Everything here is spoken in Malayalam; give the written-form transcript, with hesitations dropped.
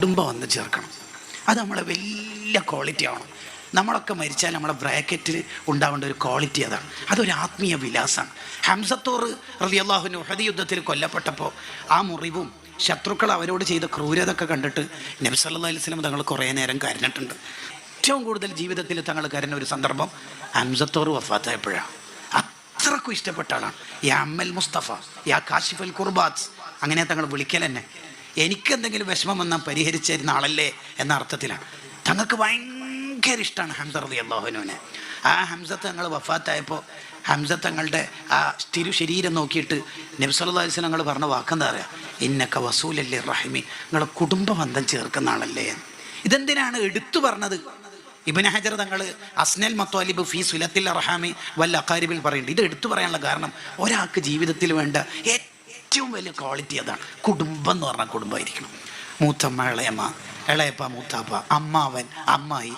കുടുംബം വന്ന് ചേർക്കണം. അത് നമ്മളെ വലിയ ക്വാളിറ്റി ആവണം. നമ്മളൊക്കെ മരിച്ചാൽ നമ്മളെ ബ്രാക്കറ്റിൽ ഉണ്ടാവേണ്ട ഒരു ക്വാളിറ്റി അതാണ്. അതൊരു ആത്മീയ വിലാസമാണ്. ഹംസത്തൂർ റളിയല്ലാഹു അൻഹു ഉഹദ് യുദ്ധത്തിൽ കൊല്ലപ്പെട്ടപ്പോൾ ആ മുറിവും ശത്രുക്കൾ അവരോട് ചെയ്ത ക്രൂരതൊക്കെ കണ്ടിട്ട് നബി സല്ലല്ലാഹു അലൈഹി വസല്ലം തങ്ങൾ കുറേ നേരം കരഞ്ഞിട്ടുണ്ട്. ഏറ്റവും കൂടുതൽ ജീവിതത്തിൽ തങ്ങൾ കരഞ്ഞ ഒരു സന്ദർഭം ഹംസത്തൂർ വഫാത്തായപ്പോഴാണ്. അത്രക്കും ഇഷ്ടപ്പെട്ട ആളാണ്. യാ അമ്മൽ മുസ്തഫ, യാ കാശിഫൽ കുർബാത്ത്, അങ്ങനെ തങ്ങൾ വിളിക്കൽ തന്നെ. എനിക്കെന്തെങ്കിലും വിഷമം വന്നാൽ പരിഹരിച്ചിരുന്ന ആളല്ലേ എന്ന അർത്ഥത്തിലാണ്. തങ്ങൾക്ക് ഭയങ്കര ഇഷ്ടമാണ് ഹംസ റളിയല്ലാഹു അൻഹുവിനെ. ആ ഹംസത്ത് തങ്ങൾ വഫാത്തായപ്പോൾ ഹംസത്ത് തങ്ങളുടെ ആ ശരീരം നോക്കിയിട്ട് നബി സല്ലല്ലാഹു അലൈഹി വസല്ലം തങ്ങൾ പറഞ്ഞ വാക്കെന്താ പറയുക? ഇന്നക വസൂലല്ലി റഹിമി, നിങ്ങളെ കുടുംബ ബന്ധം ചേർക്കുന്ന ആളല്ലേ. ഇതെന്തിനാണ് എടുത്തു പറഞ്ഞത്? ഇബ്നു ഹജർ തങ്ങൾ അസ്നൽ മത്വാലിബ് ഫീ സുലത്തിൽ അർഹാമി വൽ അഖാരിബിൽ പറയുന്നുണ്ട്. ഇത് എടുത്തു പറയാനുള്ള കാരണം ഒരാൾക്ക് ജീവിതത്തിൽ വേണ്ട ഏറ്റവും വലിയ ക്വാളിറ്റി അതാണ്. കുടുംബം എന്ന് പറഞ്ഞാൽ കുടുംബമായിരിക്കണം. മൂത്തമ്മ, ഇളയമ്മ, ഇളയപ്പ, മൂത്താപ്പ, അമ്മാവൻ, അമ്മായി,